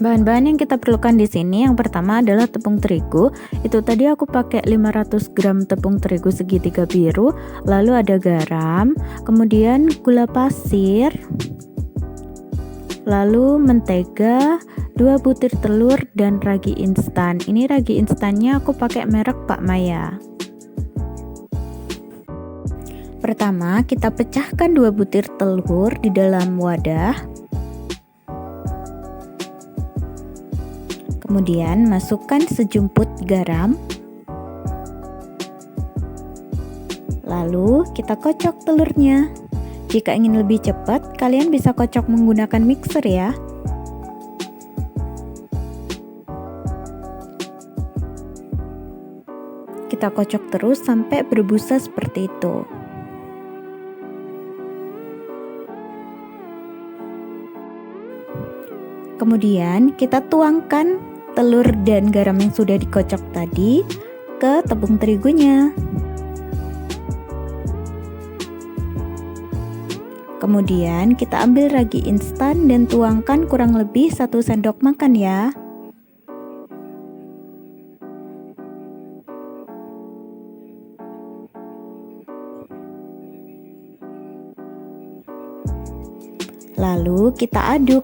Bahan-bahan yang kita perlukan di sini yang pertama adalah tepung terigu. Itu tadi aku pakai 500 gram tepung terigu segitiga biru, lalu ada garam, kemudian gula pasir, lalu mentega, 2 butir telur dan ragi instan. Ini ragi instannya aku pakai merek Pak Maya. Pertama, kita pecahkan 2 butir telur di dalam wadah. Kemudian masukkan sejumput garam. Lalu kita kocok telurnya. Jika ingin lebih cepat, kalian bisa kocok menggunakan mixer ya. Kita kocok terus sampai berbusa seperti itu. Kemudian kita tuangkan telur dan garam yang sudah dikocok tadi ke tepung terigunya. Kemudian kita ambil ragi instan dan tuangkan kurang lebih 1 sendok makan ya. Lalu kita aduk.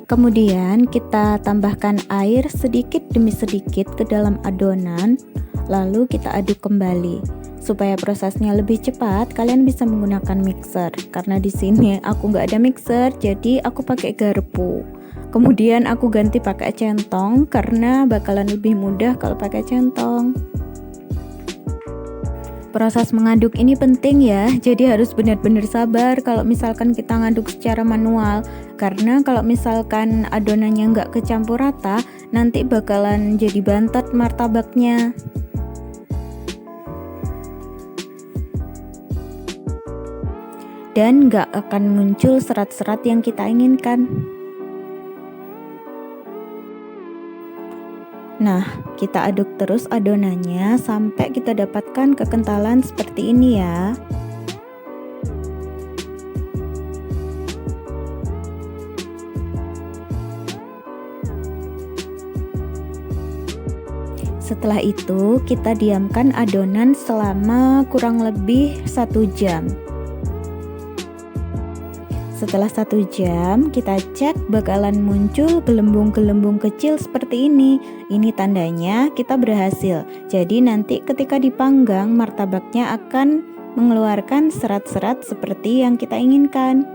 Kemudian kita tambahkan air sedikit demi sedikit ke dalam adonan, lalu kita aduk kembali. Supaya prosesnya lebih cepat, kalian bisa menggunakan mixer. Karena di sini aku nggak ada mixer, jadi aku pakai garpu. Kemudian aku ganti pakai centong karena bakalan lebih mudah kalau pakai centong. Proses mengaduk ini penting ya, jadi harus benar-benar sabar kalau misalkan kita ngaduk secara manual. Karena kalau misalkan adonannya nggak kecampur rata, nanti bakalan jadi bantet martabaknya. Dan nggak akan muncul serat-serat yang kita inginkan. Nah, kita aduk terus adonannya sampai kita dapatkan kekentalan seperti ini ya. Setelah itu, kita diamkan adonan selama kurang lebih 1 jam. Setelah 1 jam, kita cek bakalan muncul gelembung-gelembung kecil seperti ini. Ini tandanya kita berhasil. Jadi nanti ketika dipanggang, martabaknya akan mengeluarkan serat-serat seperti yang kita inginkan.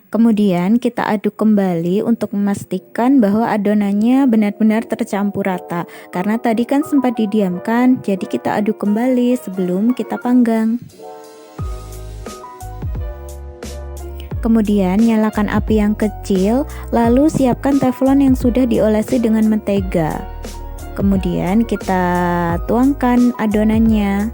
Kemudian kita aduk kembali untuk memastikan bahwa adonannya benar-benar tercampur rata. Karena tadi kan sempat didiamkan, jadi kita aduk kembali sebelum kita panggang. Kemudian nyalakan api yang kecil, lalu siapkan teflon yang sudah diolesi dengan mentega. Kemudian kita tuangkan adonannya.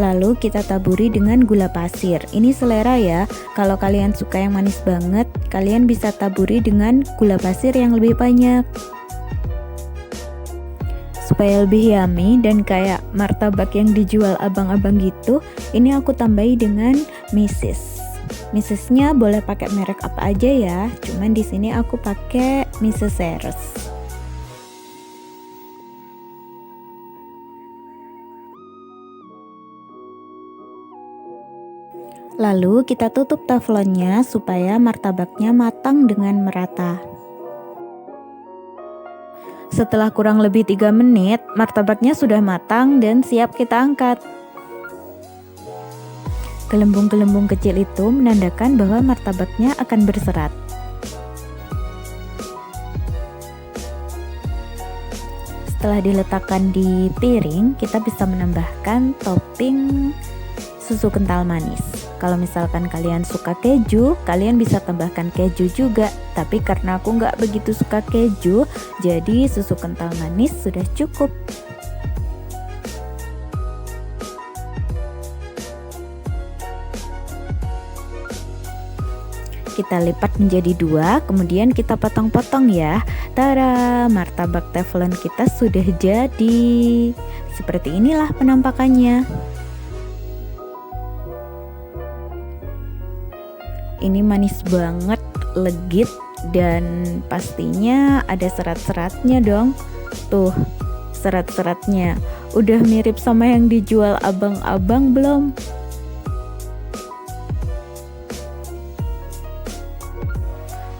Lalu kita taburi dengan gula pasir. Ini selera ya. Kalau kalian suka yang manis banget, kalian bisa taburi dengan gula pasir yang lebih banyak. Supaya lebih yummy dan kayak martabak yang dijual abang-abang gitu, ini aku tambahi dengan meses. Mesesnya boleh pakai merek apa aja ya, cuman di sini aku pakai Mrs. Ceres. Lalu kita tutup teflonnya supaya martabaknya matang dengan merata. Setelah kurang lebih 3 menit, martabaknya sudah matang dan siap kita angkat. Gelembung-gelembung kecil itu menandakan bahwa martabaknya akan berserat. Setelah diletakkan di piring, kita bisa menambahkan topping susu kental manis. Kalau misalkan kalian suka keju, kalian bisa tambahkan keju juga. Tapi karena aku nggak begitu suka keju, jadi susu kental manis sudah cukup. kita lipat menjadi 2, kemudian kita potong-potong ya. Tara, martabak teflon kita sudah jadi. Seperti inilah penampakannya. Ini manis banget, legit, dan pastinya ada serat-seratnya dong. Tuh, serat-seratnya. Udah mirip sama yang dijual abang-abang belum?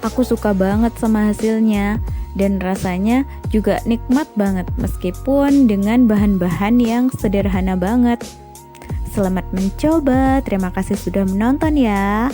Aku suka banget sama hasilnya, dan rasanya juga nikmat banget meskipun dengan bahan-bahan yang sederhana banget. Selamat mencoba, terima kasih sudah menonton ya.